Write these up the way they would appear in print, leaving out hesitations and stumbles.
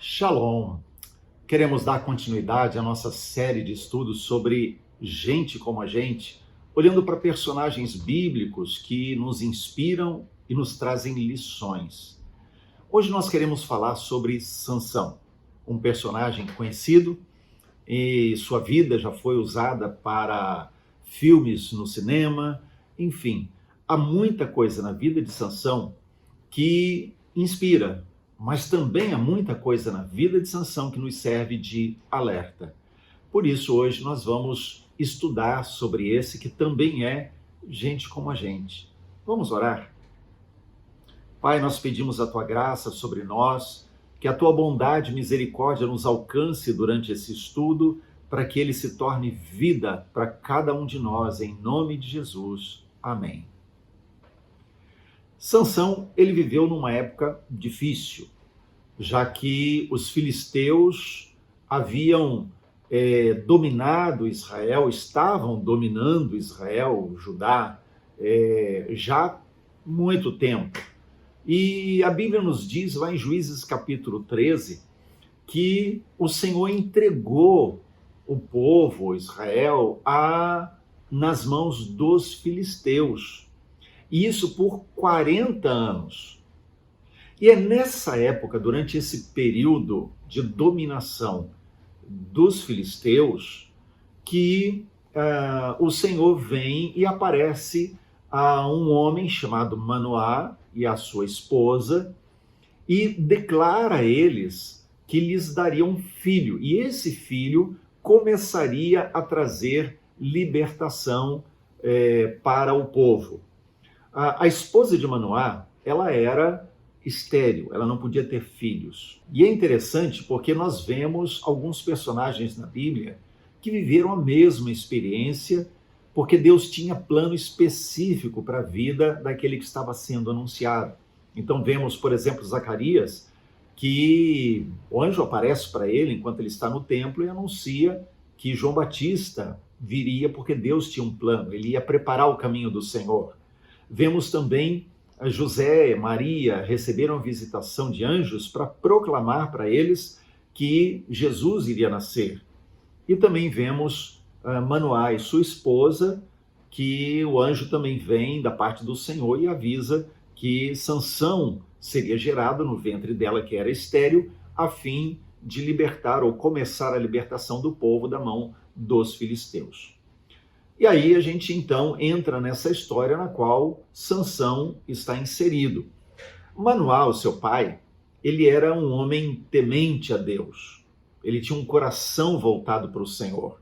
Shalom! Queremos dar continuidade à nossa série de estudos sobre gente como a gente, olhando para personagens bíblicos que nos inspiram e nos trazem lições. Hoje nós queremos falar sobre Sansão, um personagem conhecido e sua vida já foi usada para filmes no cinema, enfim, há muita coisa na vida de Sansão que inspira, mas também há muita coisa na vida de Sansão que nos serve de alerta. Por isso, hoje nós vamos estudar sobre esse que também é gente como a gente. Vamos orar? Pai, nós pedimos a Tua graça sobre nós, que a Tua bondade e misericórdia nos alcance durante esse estudo, para que ele se torne vida para cada um de nós, em nome de Jesus. Amém. Sansão, ele viveu numa época difícil, já que os filisteus haviam dominado Israel, estavam dominando Israel, Judá, já há muito tempo. E a Bíblia nos diz, lá em Juízes capítulo 13, que o Senhor entregou o povo, Israel, nas mãos dos filisteus. E isso por 40 anos. E é nessa época, durante esse período de dominação dos filisteus, que o Senhor vem e aparece a um homem chamado Manoá e a sua esposa e declara a eles que lhes daria um filho. E esse filho começaria a trazer libertação para o povo. A esposa de Manoá, ela era estéril, ela não podia ter filhos. E é interessante porque nós vemos alguns personagens na Bíblia que viveram a mesma experiência, porque Deus tinha plano específico para a vida daquele que estava sendo anunciado. Então vemos, por exemplo, Zacarias, que o anjo aparece para ele enquanto ele está no templo e anuncia que João Batista viria porque Deus tinha um plano, ele ia preparar o caminho do Senhor. Vemos também José e Maria receberam a visitação de anjos para proclamar para eles que Jesus iria nascer. E também vemos Manoá e sua esposa, que o anjo também vem da parte do Senhor e avisa que Sansão seria gerado no ventre dela, que era estéril, a fim de libertar ou começar a libertação do povo da mão dos filisteus. E aí a gente então entra nessa história na qual Sansão está inserido. Manoá, o seu pai, ele era um homem temente a Deus. Ele tinha um coração voltado para o Senhor.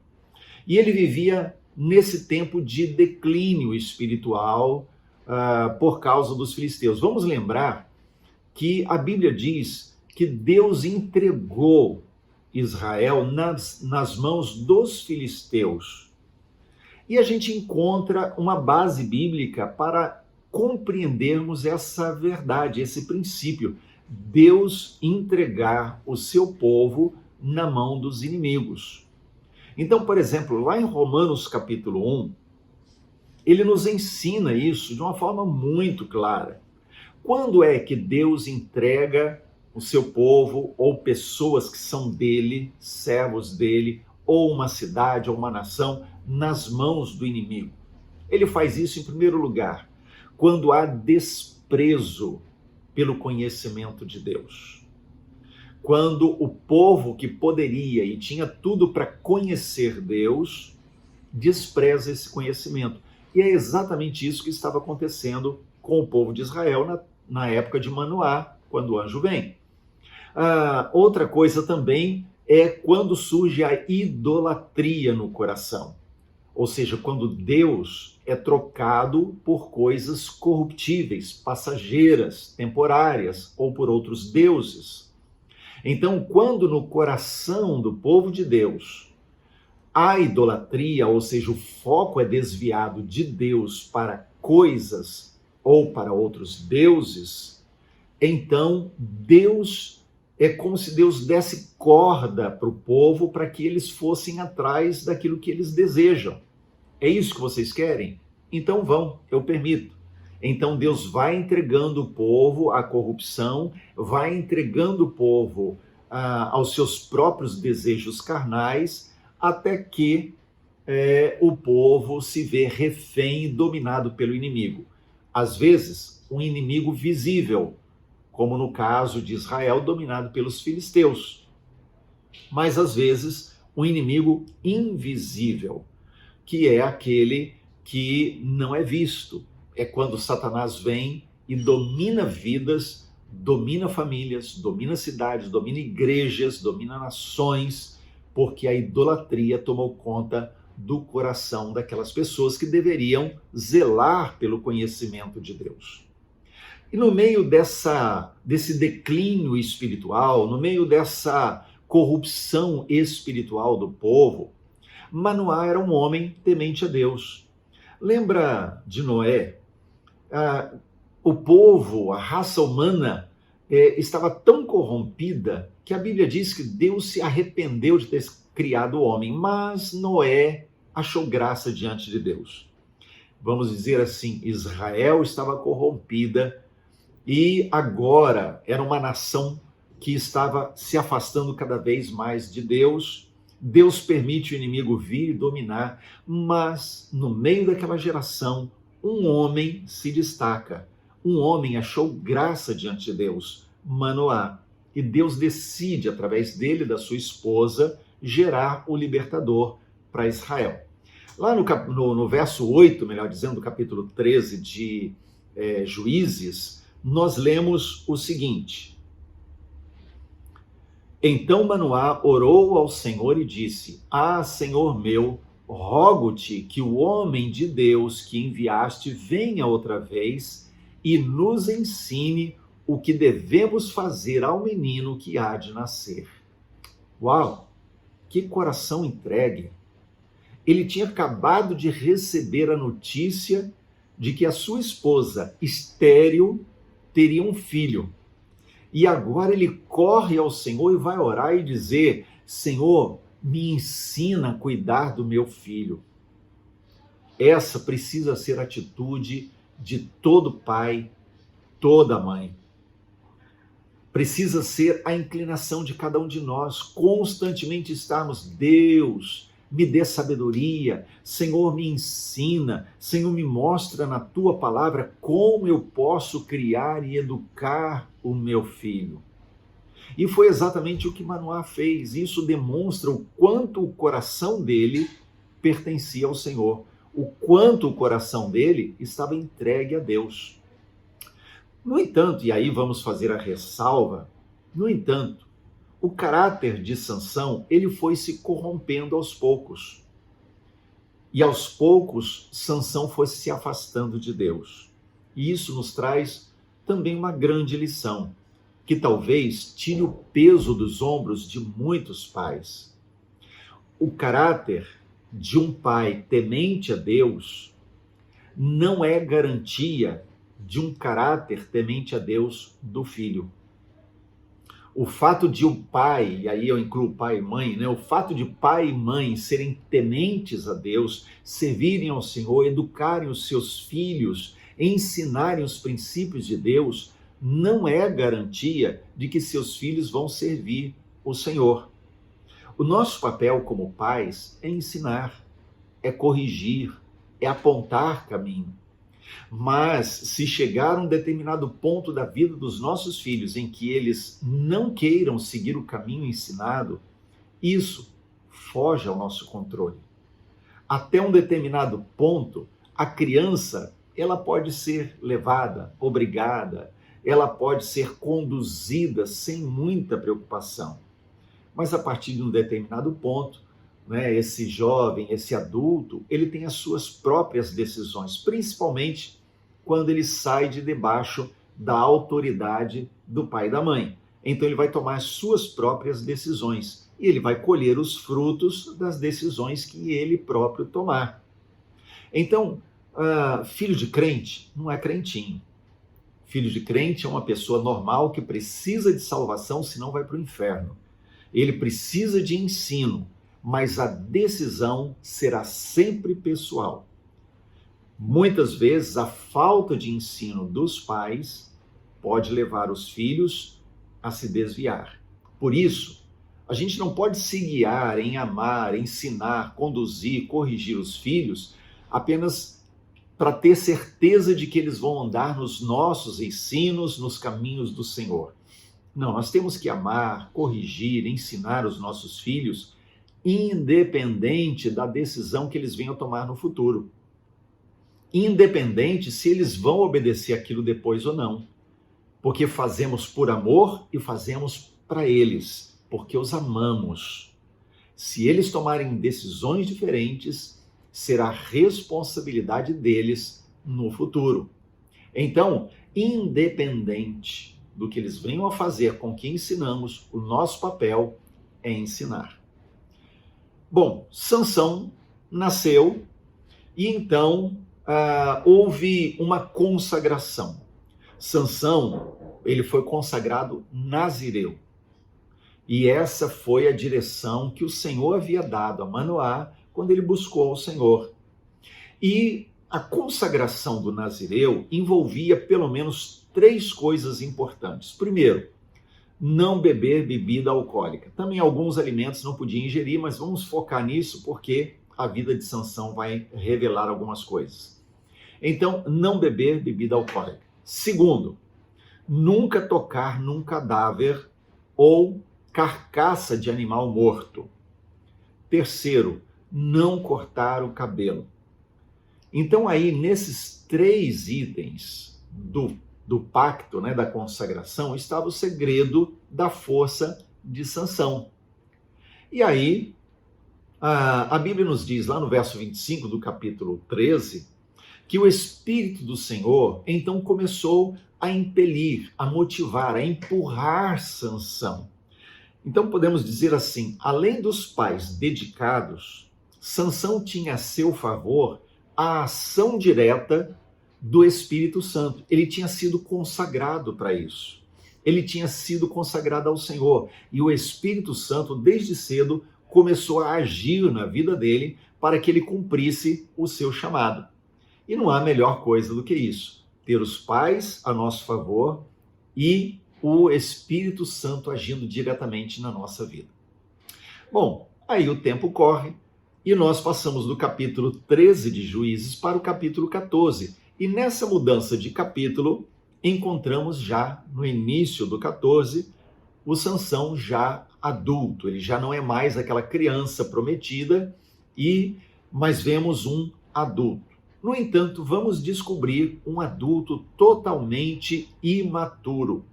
E ele vivia nesse tempo de declínio espiritual por causa dos filisteus. Vamos lembrar que a Bíblia diz que Deus entregou Israel nas mãos dos filisteus. E a gente encontra uma base bíblica para compreendermos essa verdade, esse princípio. Deus entregar o seu povo na mão dos inimigos. Então, por exemplo, lá em Romanos capítulo 1, ele nos ensina isso de uma forma muito clara. Quando é que Deus entrega o seu povo ou pessoas que são dele, servos dele, ou uma cidade, ou uma nação, nas mãos do inimigo? Ele faz isso, em primeiro lugar, quando há desprezo pelo conhecimento de Deus. Quando o povo que poderia e tinha tudo para conhecer Deus, despreza esse conhecimento. E é exatamente isso que estava acontecendo com o povo de Israel na época de Manoá, quando o anjo vem. Outra coisa também é quando surge a idolatria no coração. Ou seja, quando Deus é trocado por coisas corruptíveis, passageiras, temporárias, ou por outros deuses. Então, quando no coração do povo de Deus há idolatria, ou seja, o foco é desviado de Deus para coisas ou para outros deuses, então é como se Deus desse corda para o povo para que eles fossem atrás daquilo que eles desejam. É isso que vocês querem? Então vão, eu permito. Então Deus vai entregando o povo à corrupção, vai entregando o povo aos seus próprios desejos carnais, até que o povo se vê refém e dominado pelo inimigo. Às vezes, um inimigo visível, como no caso de Israel, dominado pelos filisteus. Mas às vezes, um inimigo invisível, que é aquele que não é visto. É quando Satanás vem e domina vidas, domina famílias, domina cidades, domina igrejas, domina nações, porque a idolatria tomou conta do coração daquelas pessoas que deveriam zelar pelo conhecimento de Deus. E no meio desse declínio espiritual, no meio dessa corrupção espiritual do povo, Manoá era um homem temente a Deus. Lembra de Noé? O povo, a raça humana, estava tão corrompida que a Bíblia diz que Deus se arrependeu de ter criado o homem, mas Noé achou graça diante de Deus. Vamos dizer assim, Israel estava corrompida e agora era uma nação que estava se afastando cada vez mais de Deus. Deus permite o inimigo vir e dominar, mas no meio daquela geração, um homem se destaca. Um homem achou graça diante de Deus, Manoá. E Deus decide, através dele e da sua esposa, gerar o libertador para Israel. Lá no verso 8, melhor dizendo, do capítulo 13 de Juízes, nós lemos o seguinte: Então Manoá orou ao Senhor e disse: Senhor meu, rogo-te que o homem de Deus que enviaste venha outra vez e nos ensine o que devemos fazer ao menino que há de nascer. Uau! Que coração entregue! Ele tinha acabado de receber a notícia de que a sua esposa, estéril, teria um filho. E agora ele corre ao Senhor e vai orar e dizer: Senhor, me ensina a cuidar do meu filho. Essa precisa ser a atitude de todo pai, toda mãe. Precisa ser a inclinação de cada um de nós, constantemente estarmos: Deus, me dê sabedoria, Senhor, me ensina, Senhor, me mostra na tua palavra como eu posso criar e educar o meu filho. E foi exatamente o que Manoá fez. Isso demonstra o quanto o coração dele pertencia ao Senhor, o quanto o coração dele estava entregue a Deus. No entanto, e aí vamos fazer a ressalva, no entanto, o caráter de Sansão, ele foi se corrompendo aos poucos. E aos poucos, Sansão foi se afastando de Deus. E isso nos traz também uma grande lição, que talvez tire o peso dos ombros de muitos pais. O caráter de um pai temente a Deus não é garantia de um caráter temente a Deus do filho. O fato de um pai, e aí eu incluo pai e mãe, né? O fato de pai e mãe serem tementes a Deus, servirem ao Senhor, educarem os seus filhos, ensinarem os princípios de Deus, não é garantia de que seus filhos vão servir o Senhor. O nosso papel como pais é ensinar, é corrigir, é apontar caminho. Mas se chegar a um determinado ponto da vida dos nossos filhos em que eles não queiram seguir o caminho ensinado, isso foge ao nosso controle. Até um determinado ponto, a criança, ela pode ser levada, obrigada, ela pode ser conduzida sem muita preocupação. Mas a partir de um determinado ponto, esse jovem, esse adulto, ele tem as suas próprias decisões, principalmente quando ele sai de debaixo da autoridade do pai e da mãe. Então ele vai tomar as suas próprias decisões e ele vai colher os frutos das decisões que ele próprio tomar. Então, filho de crente não é crentinho. Filho de crente é uma pessoa normal que precisa de salvação, senão vai para o inferno. Ele precisa de ensino, mas a decisão será sempre pessoal. Muitas vezes a falta de ensino dos pais pode levar os filhos a se desviar. Por isso, a gente não pode se guiar em amar, ensinar, conduzir, corrigir os filhos apenas para ter certeza de que eles vão andar nos nossos ensinos, nos caminhos do Senhor. Não, nós temos que amar, corrigir, ensinar os nossos filhos, independente da decisão que eles venham tomar no futuro. Independente se eles vão obedecer aquilo depois ou não. Porque fazemos por amor e fazemos para eles, porque os amamos. Se eles tomarem decisões diferentes, será responsabilidade deles no futuro. Então, independente do que eles venham a fazer com que ensinamos, o nosso papel é ensinar. Bom, Sansão nasceu e então houve uma consagração. Sansão, ele foi consagrado nazireu. E essa foi a direção que o Senhor havia dado a Manoá quando ele buscou ao Senhor. E a consagração do nazireu envolvia pelo menos 3 coisas importantes. Primeiro, não beber bebida alcoólica. Também alguns alimentos não podia ingerir, mas vamos focar nisso porque a vida de Sansão vai revelar algumas coisas. Então, não beber bebida alcoólica. Segundo, nunca tocar num cadáver ou carcaça de animal morto. Terceiro, não cortar o cabelo. Então aí, nesses 3 itens do pacto, da consagração, estava o segredo da força de Sansão. E aí, a Bíblia nos diz, lá no verso 25 do capítulo 13, que o Espírito do Senhor, então, começou a impelir, a motivar, a empurrar Sansão. Então, podemos dizer assim, além dos pais dedicados, Sansão tinha a seu favor a ação direta do Espírito Santo. Ele tinha sido consagrado para isso. Ele tinha sido consagrado ao Senhor. E o Espírito Santo, desde cedo, começou a agir na vida dele para que ele cumprisse o seu chamado. E não há melhor coisa do que isso. Ter os pais a nosso favor e o Espírito Santo agindo diretamente na nossa vida. Bom, aí o tempo corre e nós passamos do capítulo 13 de Juízes para o capítulo 14. E nessa mudança de capítulo, encontramos já no início do 14, o Sansão já adulto. Ele já não é mais aquela criança prometida, mas vemos um adulto. No entanto, vamos descobrir um adulto totalmente imaturo,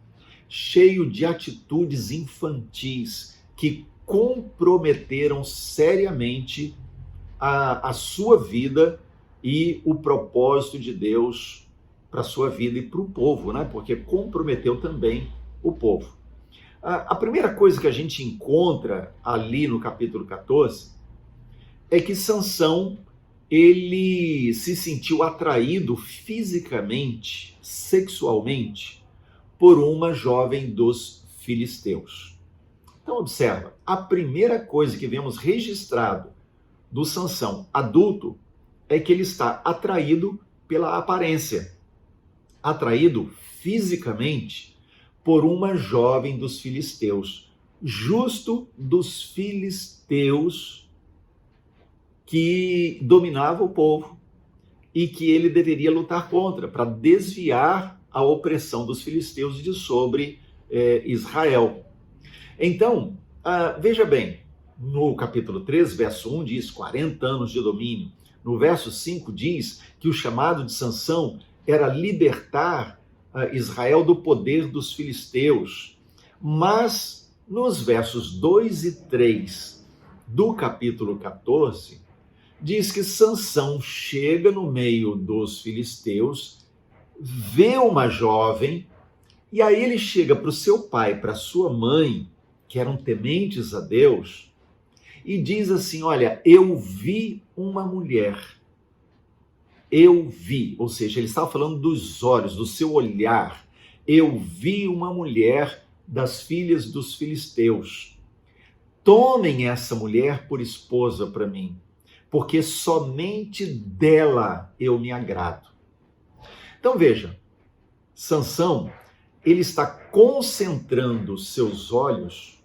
cheio de atitudes infantis que comprometeram seriamente a sua vida e o propósito de Deus para a sua vida e para o povo, porque comprometeu também o povo. A primeira coisa que a gente encontra ali no capítulo 14 é que Sansão, ele se sentiu atraído fisicamente, sexualmente, por uma jovem dos filisteus. Então observa, a primeira coisa que vemos registrado do Sansão adulto é que ele está atraído pela aparência, atraído fisicamente por uma jovem dos filisteus, justo dos filisteus que dominava o povo e que ele deveria lutar contra, para desviar a opressão dos filisteus de sobre Israel. Então, veja bem, no capítulo 3, verso 1 diz 40 anos de domínio. No verso 5 diz que o chamado de Sansão era libertar Israel do poder dos filisteus. Mas nos versos 2 e 3 do capítulo 14, diz que Sansão chega no meio dos filisteus, vê uma jovem, e aí ele chega para o seu pai, para a sua mãe, que eram tementes a Deus, e diz assim, olha, eu vi uma mulher. Eu vi, ou seja, ele estava falando dos olhos, do seu olhar. Eu vi uma mulher das filhas dos filisteus. Tomem essa mulher por esposa para mim, porque somente dela eu me agrado. Então veja, Sansão, ele está concentrando seus olhos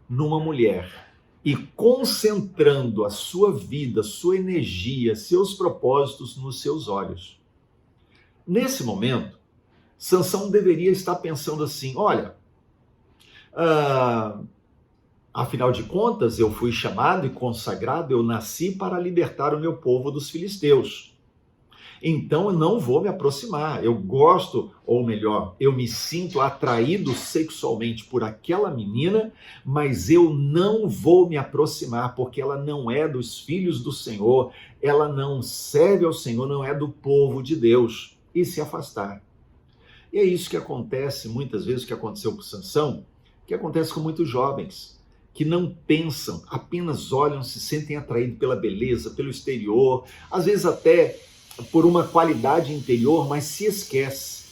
numa mulher e concentrando a sua vida, sua energia, seus propósitos nos seus olhos. Nesse momento, Sansão deveria estar pensando assim: olha, afinal de contas, eu fui chamado e consagrado, eu nasci para libertar o meu povo dos filisteus. Então eu não vou me aproximar. Eu gosto, ou melhor, eu me sinto atraído sexualmente por aquela menina, mas eu não vou me aproximar, porque ela não é dos filhos do Senhor, ela não serve ao Senhor, não é do povo de Deus, e se afastar. E é isso que acontece muitas vezes, o que aconteceu com Sansão, que acontece com muitos jovens, que não pensam, apenas olham, se sentem atraídos pela beleza, pelo exterior, às vezes até por uma qualidade interior, mas se esquece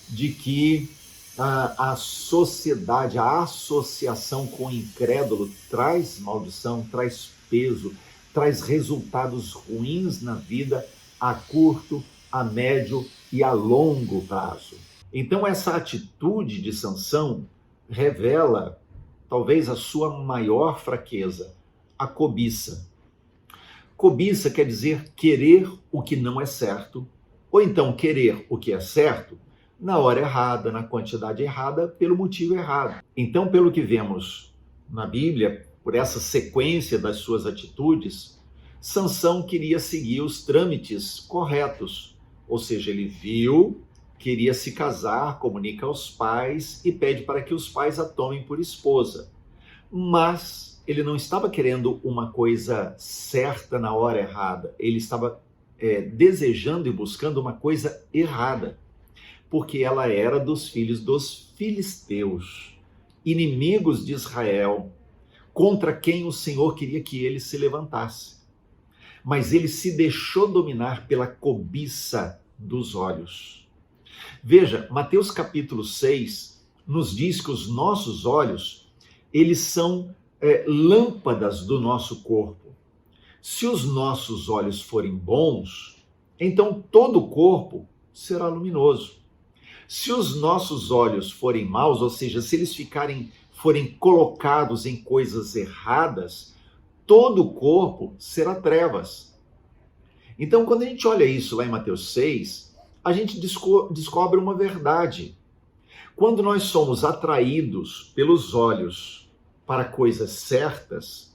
de que a sociedade, a associação com o incrédulo traz maldição, traz peso, traz resultados ruins na vida a curto, a médio e a longo prazo. Então essa atitude de Sansão revela talvez a sua maior fraqueza, a cobiça. Cobiça quer dizer querer o que não é certo, ou então querer o que é certo na hora errada, na quantidade errada, pelo motivo errado. Então, pelo que vemos na Bíblia, por essa sequência das suas atitudes, Sansão queria seguir os trâmites corretos, ou seja, ele viu, queria se casar, comunica aos pais e pede para que os pais a tomem por esposa. Mas ele não estava querendo uma coisa certa na hora errada, ele estava desejando e buscando uma coisa errada, porque ela era dos filhos dos filisteus, inimigos de Israel, contra quem o Senhor queria que ele se levantasse. Mas ele se deixou dominar pela cobiça dos olhos. Veja, Mateus capítulo 6 nos diz que os nossos olhos, eles são lâmpadas do nosso corpo. Se os nossos olhos forem bons, então todo o corpo será luminoso. Se os nossos olhos forem maus, ou seja, se eles forem colocados em coisas erradas, todo o corpo será trevas. Então, quando a gente olha isso lá em Mateus 6, a gente descobre uma verdade. Quando nós somos atraídos pelos olhos para coisas certas,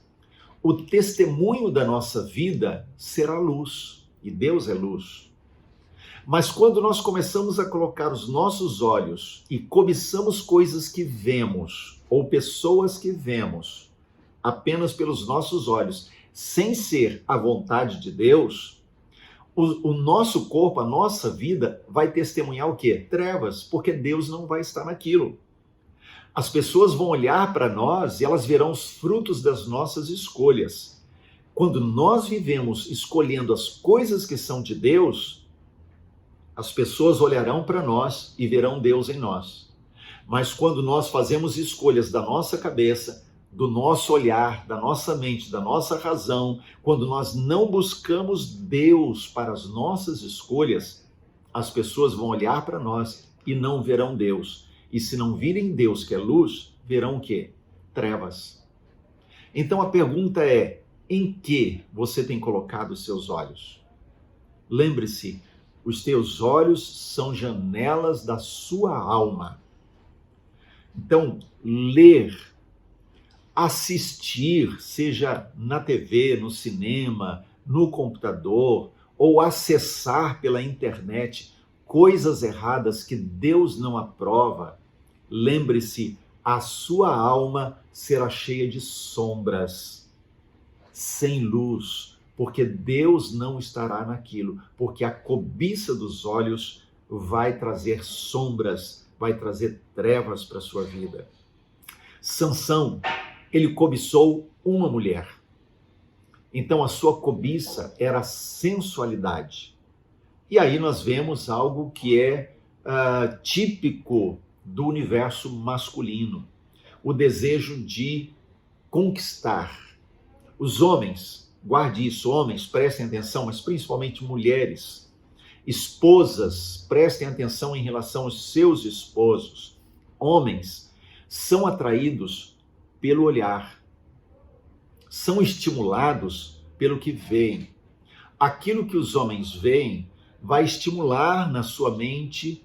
o testemunho da nossa vida será luz, e Deus é luz. Mas quando nós começamos a colocar os nossos olhos e cobiçamos coisas que vemos, ou pessoas que vemos, apenas pelos nossos olhos, sem ser a vontade de Deus, o nosso corpo, a nossa vida vai testemunhar o quê? Trevas, porque Deus não vai estar naquilo. As pessoas vão olhar para nós e elas verão os frutos das nossas escolhas. Quando nós vivemos escolhendo as coisas que são de Deus, as pessoas olharão para nós e verão Deus em nós. Mas quando nós fazemos escolhas da nossa cabeça, do nosso olhar, da nossa mente, da nossa razão, quando nós não buscamos Deus para as nossas escolhas, as pessoas vão olhar para nós e não verão Deus. E se não virem Deus, que é luz, verão o quê? Trevas. Então a pergunta é: em que você tem colocado os seus olhos? Lembre-se, os teus olhos são janelas da sua alma. Então, ler, assistir, seja na TV, no cinema, no computador, ou acessar pela internet coisas erradas que Deus não aprova, lembre-se, a sua alma será cheia de sombras, sem luz, porque Deus não estará naquilo, porque a cobiça dos olhos vai trazer sombras, vai trazer trevas para a sua vida. Sansão, ele cobiçou uma mulher. Então a sua cobiça era a sensualidade. E aí nós vemos algo que é típico do universo masculino, o desejo de conquistar. Os homens, guarde isso, homens, prestem atenção, mas principalmente mulheres, esposas, prestem atenção em relação aos seus esposos. Homens são atraídos pelo olhar, são estimulados pelo que veem. Aquilo que os homens veem vai estimular na sua mente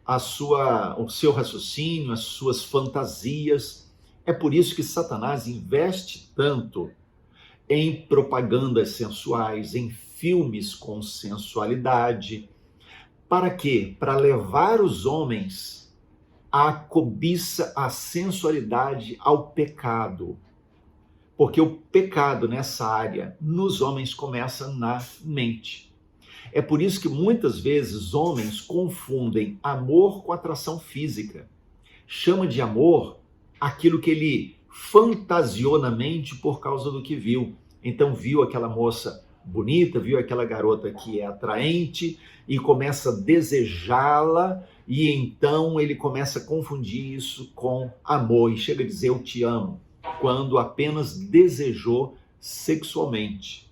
o seu raciocínio, as suas fantasias. É por isso que Satanás investe tanto em propagandas sensuais, em filmes com sensualidade. Para quê? Para levar os homens à cobiça, à sensualidade, ao pecado. Porque o pecado nessa área, nos homens, começa na mente. É por isso que muitas vezes homens confundem amor com atração física. Chama de amor aquilo que ele fantasiou na mente por causa do que viu. Então viu aquela moça bonita, viu aquela garota que é atraente e começa a desejá-la, e então ele começa a confundir isso com amor e chega a dizer eu te amo, quando apenas desejou sexualmente.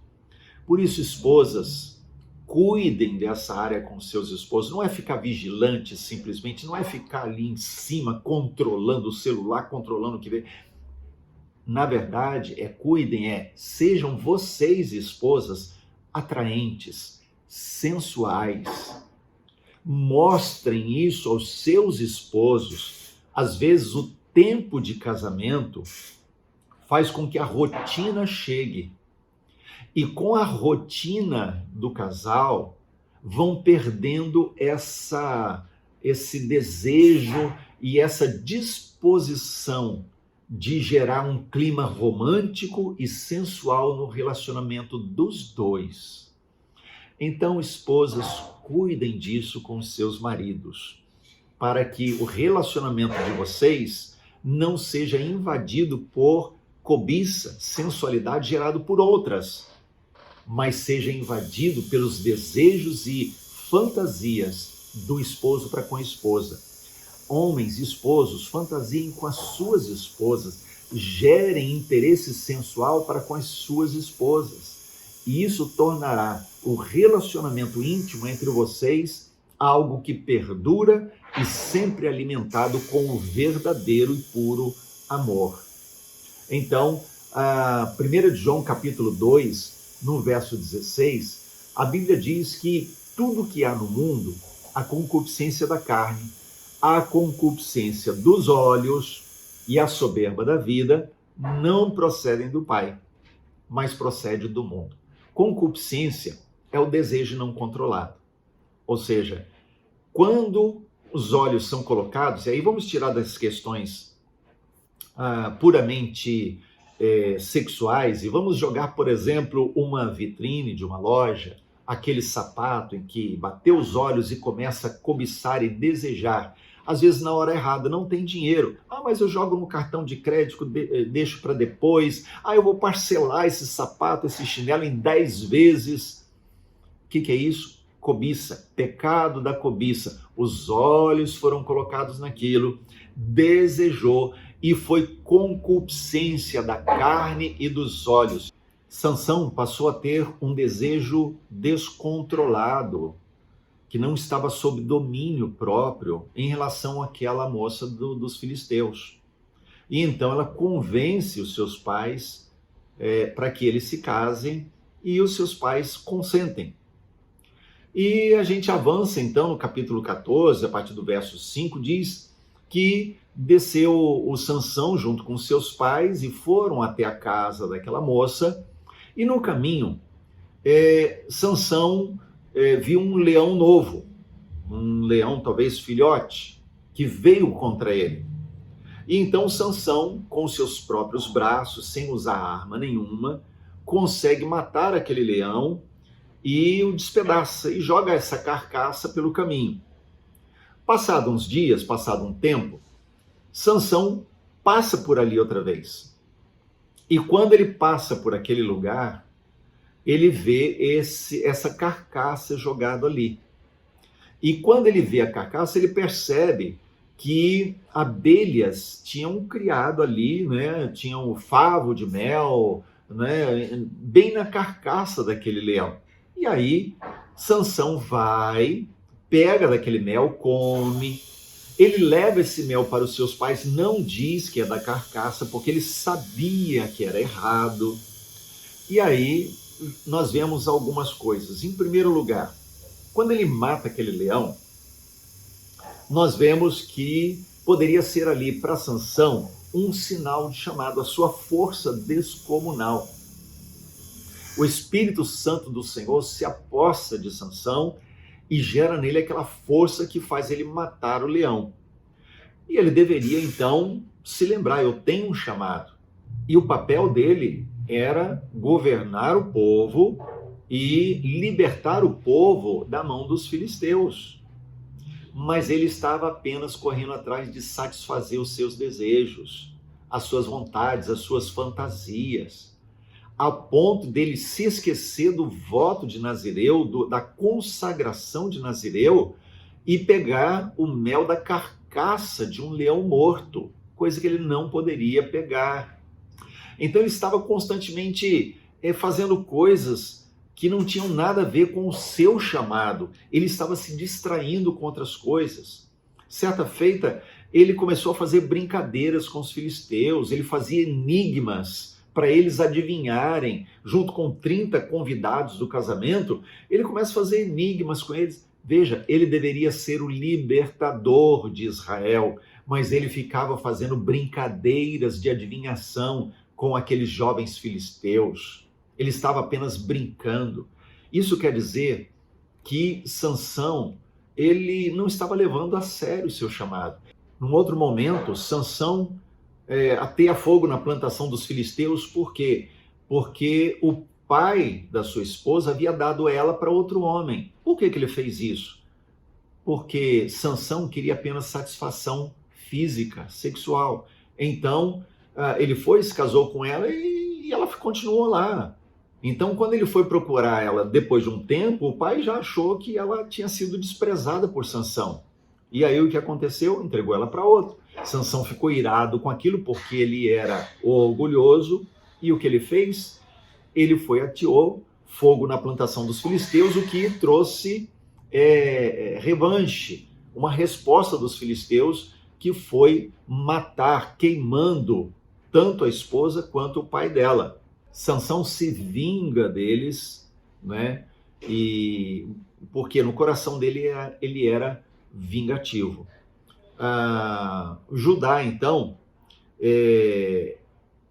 Por isso, esposas, cuidem dessa área com seus esposos. Não é ficar vigilante simplesmente, não é ficar ali em cima controlando o celular, controlando o que vê. Na verdade, cuidem, sejam vocês, esposas, atraentes, sensuais. Mostrem isso aos seus esposos. Às vezes, o tempo de casamento faz com que a rotina chegue. E com a rotina do casal, vão perdendo esse desejo e essa disposição de gerar um clima romântico e sensual no relacionamento dos dois. Então, esposas, cuidem disso com seus maridos, para que o relacionamento de vocês não seja invadido por cobiça, sensualidade gerado por outras, mas seja invadido pelos desejos e fantasias do esposo para com a esposa. Homens, esposos, fantasiem com as suas esposas, gerem interesse sensual para com as suas esposas. E isso tornará o relacionamento íntimo entre vocês algo que perdura e sempre alimentado com o verdadeiro e puro amor. Então, 1 João capítulo 2, no verso 16, a Bíblia diz que tudo que há no mundo, a concupiscência da carne, a concupiscência dos olhos e a soberba da vida, não procedem do Pai, mas procede do mundo. Concupiscência é o desejo não controlado. Ou seja, quando os olhos são colocados, e aí vamos tirar das questões puramente sexuais e vamos jogar, por exemplo, uma vitrine de uma loja, aquele sapato em que bateu os olhos e começa a cobiçar e desejar, às vezes na hora errada, não tem dinheiro. Mas eu jogo no cartão de crédito, deixo para depois. Eu vou parcelar esse sapato, esse chinelo em 10 vezes. O que é isso? Cobiça, pecado da cobiça. Os olhos foram colocados naquilo, desejou, e foi concupiscência da carne e dos olhos. Sansão passou a ter um desejo descontrolado, que não estava sob domínio próprio em relação àquela moça dos filisteus. E então ela convence os seus pais para que eles se casem, e os seus pais consentem. E a gente avança então no capítulo 14, a partir do verso 5, diz que desceu o Sansão junto com seus pais e foram até a casa daquela moça, e no caminho Sansão viu um leão novo, um leão talvez filhote, que veio contra ele. E então Sansão, com seus próprios braços, sem usar arma nenhuma, consegue matar aquele leão e o despedaça e joga essa carcaça pelo caminho. Passado uns dias, passado um tempo, Sansão passa por ali outra vez. E quando ele passa por aquele lugar, ele vê essa carcaça jogada ali. E quando ele vê a carcaça, ele percebe que abelhas tinham criado ali, tinham o favo de mel, bem na carcaça daquele leão. E aí, Sansão vai, pega daquele mel, come, Ele leva esse mel para os seus pais, não diz que é da carcaça, porque ele sabia que era errado. E aí nós vemos algumas coisas. Em primeiro lugar, quando ele mata aquele leão, nós vemos que poderia ser ali para Sansão um sinal de chamado, a sua força descomunal. O Espírito Santo do Senhor se apossa de Sansão e gera nele aquela força que faz ele matar o leão. E ele deveria então se lembrar, eu tenho um chamado. E o papel dele era governar o povo e libertar o povo da mão dos filisteus. Mas ele estava apenas correndo atrás de satisfazer os seus desejos, as suas vontades, as suas fantasias, a ponto dele se esquecer do voto de Nazireu, da consagração de Nazireu, e pegar o mel da carcaça de um leão morto, coisa que ele não poderia pegar. Então ele estava constantemente fazendo coisas que não tinham nada a ver com o seu chamado. Ele estava se distraindo com outras coisas. Certa feita, ele começou a fazer brincadeiras com os filisteus, ele fazia enigmas para eles adivinharem, junto com 30 convidados do casamento, ele começa a fazer enigmas com eles. Veja, ele deveria ser o libertador de Israel, mas ele ficava fazendo brincadeiras de adivinhação com aqueles jovens filisteus. Ele estava apenas brincando. Isso quer dizer que Sansão, ele não estava levando a sério o seu chamado. Num outro momento, Sansão ateia fogo na plantação dos filisteus, por quê? Porque o pai da sua esposa havia dado ela para outro homem. Por que ele fez isso? Porque Sansão queria apenas satisfação física, sexual. Então, ele foi, se casou com ela e ela continuou lá. Então, quando ele foi procurar ela depois de um tempo, o pai já achou que ela tinha sido desprezada por Sansão. E aí o que aconteceu? Entregou ela para outro. Sansão ficou irado com aquilo porque ele era orgulhoso. E o que ele fez? Ele foi, ateou fogo na plantação dos filisteus, o que trouxe revanche, uma resposta dos filisteus, que foi matar, queimando tanto a esposa quanto o pai dela. Sansão se vinga deles, né? E porque no coração dele ele era vingativo. Judá, então,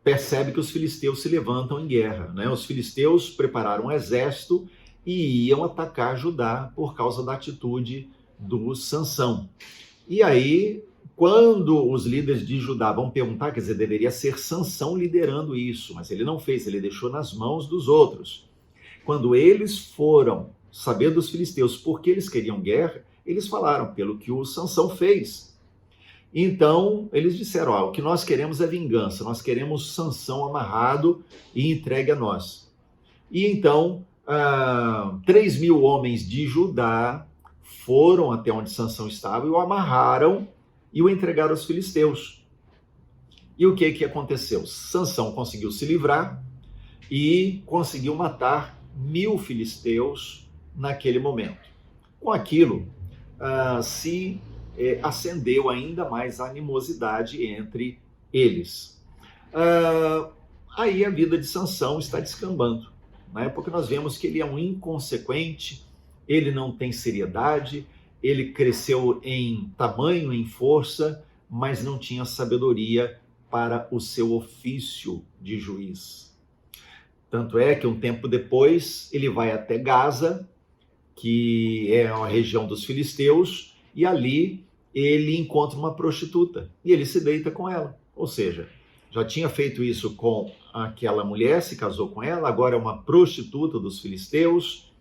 percebe que os filisteus se levantam em guerra, né? Os filisteus prepararam um exército e iam atacar Judá por causa da atitude do Sansão. E aí, quando os líderes de Judá vão perguntar, quer dizer, deveria ser Sansão liderando isso, mas ele não fez, ele deixou nas mãos dos outros. Quando eles foram saber dos filisteus porque eles queriam guerra, eles falaram pelo que o Sansão fez. Então, eles disseram, o que nós queremos é vingança, nós queremos Sansão amarrado e entregue a nós. E então, 3.000 homens de Judá foram até onde Sansão estava e o amarraram e o entregaram aos filisteus. E o que aconteceu? Sansão conseguiu se livrar e conseguiu matar 1.000 filisteus naquele momento. Com aquilo, se acendeu ainda mais a animosidade entre eles. Aí a vida de Sansão está descambando, né? Porque nós vemos que ele é um inconsequente, ele não tem seriedade, ele cresceu em tamanho, em força, mas não tinha sabedoria para o seu ofício de juiz. Tanto é que um tempo depois ele vai até Gaza, que é uma região dos filisteus, e ali ele encontra uma prostituta e ele se deita com ela. Ou seja, já tinha feito isso com aquela mulher, se casou com ela, agora é uma prostituta dos filisteus.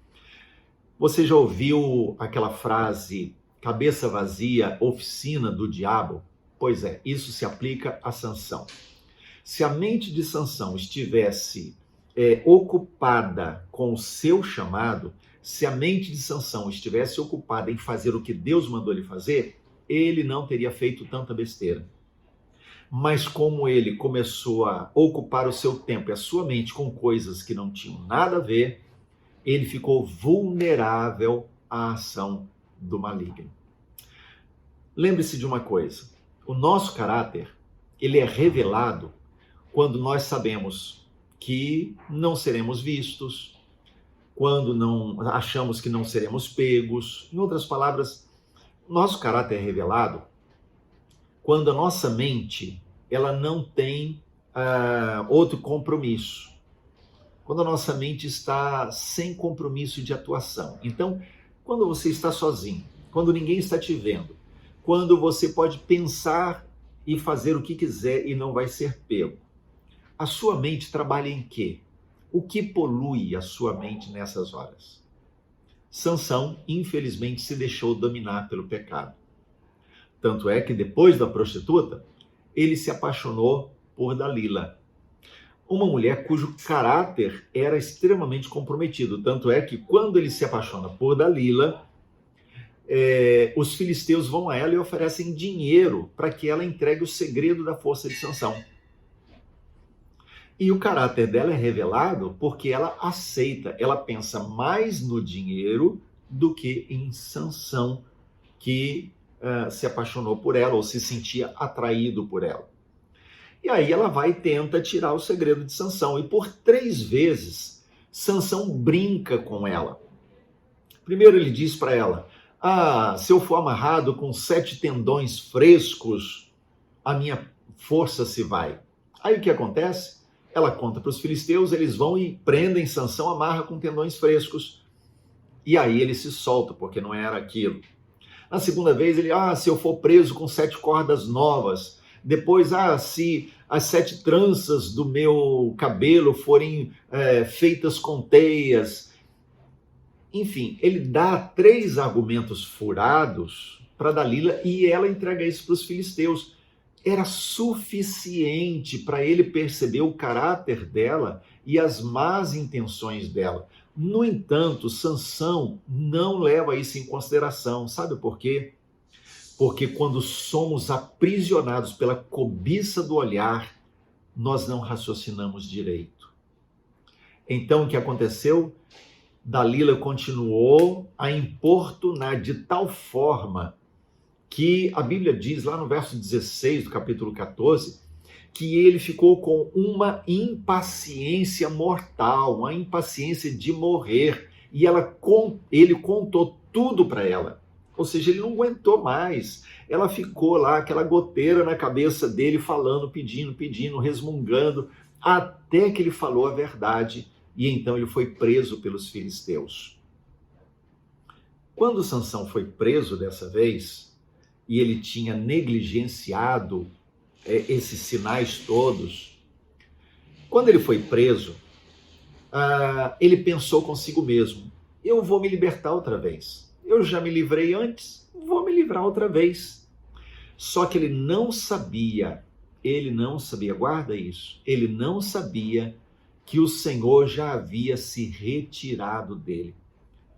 Você já ouviu aquela frase, cabeça vazia, oficina do diabo? Pois é, isso se aplica a Sansão. Se a mente de Sansão estivesse ocupada com o seu chamado, se a mente de Sansão estivesse ocupada em fazer o que Deus mandou ele fazer, ele não teria feito tanta besteira. Mas como ele começou a ocupar o seu tempo e a sua mente com coisas que não tinham nada a ver, ele ficou vulnerável à ação do maligno. Lembre-se de uma coisa, o nosso caráter, ele é revelado quando nós sabemos que não seremos vistos, quando não achamos que não seremos pegos. Em outras palavras, nosso caráter é revelado quando a nossa mente ela não tem outro compromisso. Quando a nossa mente está sem compromisso de atuação. Então, quando você está sozinho, quando ninguém está te vendo, quando você pode pensar e fazer o que quiser e não vai ser pego, a sua mente trabalha em quê? O que polui a sua mente nessas horas? Sansão, infelizmente, se deixou dominar pelo pecado. Tanto é que depois da prostituta, ele se apaixonou por Dalila, uma mulher cujo caráter era extremamente comprometido. Tanto é que quando ele se apaixona por Dalila, os filisteus vão a ela e oferecem dinheiro para que ela entregue o segredo da força de Sansão. E o caráter dela é revelado porque ela aceita, ela pensa mais no dinheiro do que em Sansão, que se apaixonou por ela ou se sentia atraído por ela. E aí ela vai e tenta tirar o segredo de Sansão. E por 3 vezes, Sansão brinca com ela. Primeiro ele diz para ela, se eu for amarrado com 7 tendões frescos, a minha força se vai. Aí o que acontece? Ela conta para os filisteus, eles vão e prendem Sansão, amarra com tendões frescos. E aí ele se solta, porque não era aquilo. Na segunda vez ele, se eu for preso com 7 cordas novas. Depois, se as 7 tranças do meu cabelo forem feitas com teias. Enfim, ele dá 3 argumentos furados para Dalila e ela entrega isso para os filisteus. Era suficiente para ele perceber o caráter dela e as más intenções dela. No entanto, Sansão não leva isso em consideração. Sabe por quê? Porque quando somos aprisionados pela cobiça do olhar, nós não raciocinamos direito. Então, o que aconteceu? Dalila continuou a importunar de tal forma que a Bíblia diz lá no verso 16 do capítulo 14, que ele ficou com uma impaciência mortal, uma impaciência de morrer, e ele contou tudo para ela. Ou seja, ele não aguentou mais. Ela ficou lá, aquela goteira na cabeça dele, falando, pedindo, resmungando, até que ele falou a verdade, e então ele foi preso pelos filisteus. Quando Sansão foi preso dessa vez, e ele tinha negligenciado esses sinais todos, quando ele foi preso, ele pensou consigo mesmo, eu vou me libertar outra vez. Eu já me livrei antes, vou me livrar outra vez. Só que ele não sabia, guarda isso, ele não sabia que o Senhor já havia se retirado dele.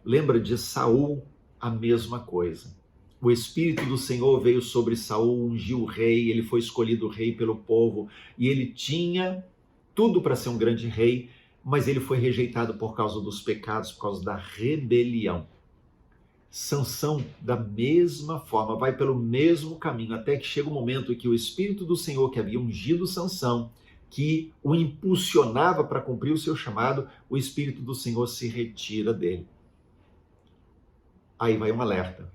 Lembra de Saul? A mesma coisa. O Espírito do Senhor veio sobre Saul, ungiu o rei, ele foi escolhido rei pelo povo, e ele tinha tudo para ser um grande rei, mas ele foi rejeitado por causa dos pecados, por causa da rebelião. Sansão, da mesma forma, vai pelo mesmo caminho, até que chega o momento em que o Espírito do Senhor, que havia ungido Sansão, que o impulsionava para cumprir o seu chamado, o Espírito do Senhor se retira dele. Aí vai um alerta.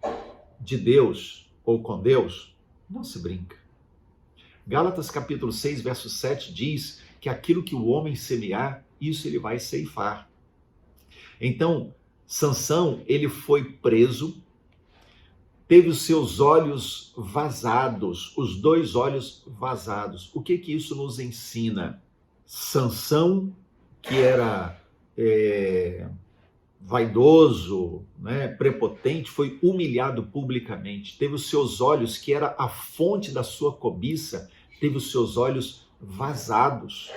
De Deus, ou com Deus, não se brinca. Gálatas capítulo 6, verso 7 diz que aquilo que o homem semear, isso ele vai ceifar. Então, Sansão, ele foi preso, teve os seus olhos vazados, os 2 olhos vazados. O que isso nos ensina? Sansão, que era vaidoso, prepotente, foi humilhado publicamente. Teve os seus olhos, que era a fonte da sua cobiça, teve os seus olhos vazados.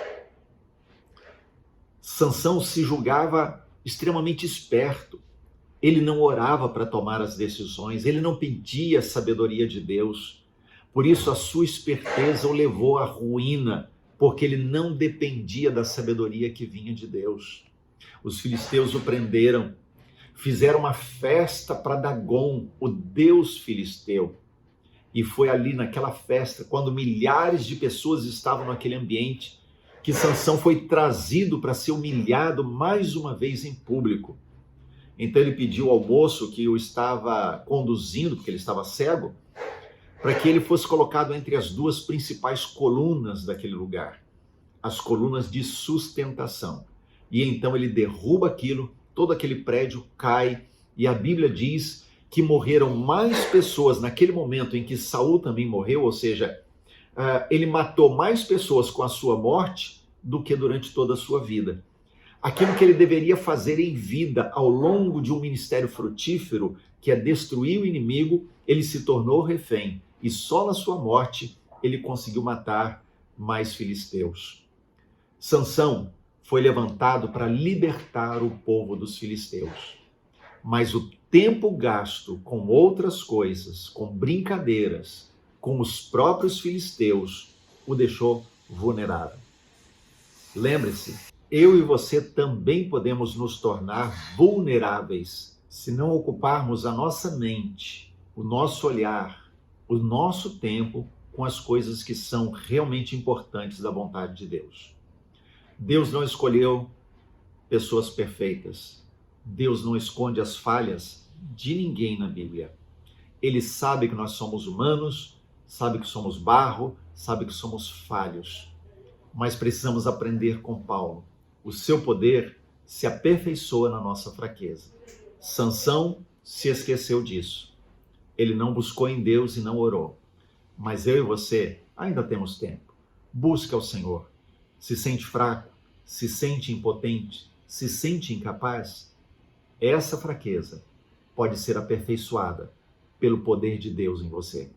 Sansão se julgava extremamente esperto. Ele não orava para tomar as decisões, ele não pedia a sabedoria de Deus. Por isso a sua esperteza o levou à ruína, porque ele não dependia da sabedoria que vinha de Deus. Os filisteus o prenderam, fizeram uma festa para Dagom, o deus filisteu. E foi ali naquela festa, quando milhares de pessoas estavam naquele ambiente, que Sansão foi trazido para ser humilhado mais uma vez em público. Então ele pediu ao moço que o estava conduzindo, porque ele estava cego, para que ele fosse colocado entre as duas principais colunas daquele lugar, as colunas de sustentação. E então ele derruba aquilo, todo aquele prédio cai, e a Bíblia diz que morreram mais pessoas naquele momento em que Saul também morreu, ou seja, ele matou mais pessoas com a sua morte do que durante toda a sua vida. Aquilo que ele deveria fazer em vida ao longo de um ministério frutífero, que é destruir o inimigo, ele se tornou refém, e só na sua morte ele conseguiu matar mais filisteus. Sansão foi levantado para libertar o povo dos filisteus. Mas o tempo gasto com outras coisas, com brincadeiras, com os próprios filisteus, o deixou vulnerável. Lembre-se, eu e você também podemos nos tornar vulneráveis se não ocuparmos a nossa mente, o nosso olhar, o nosso tempo com as coisas que são realmente importantes da vontade de Deus. Deus não escolheu pessoas perfeitas. Deus não esconde as falhas de ninguém na Bíblia. Ele sabe que nós somos humanos, sabe que somos barro, sabe que somos falhos. Mas precisamos aprender com Paulo. O seu poder se aperfeiçoa na nossa fraqueza. Sansão se esqueceu disso. Ele não buscou em Deus e não orou. Mas eu e você ainda temos tempo. Busque ao Senhor. Se sente fraco, se sente impotente, se sente incapaz, essa fraqueza pode ser aperfeiçoada pelo poder de Deus em você.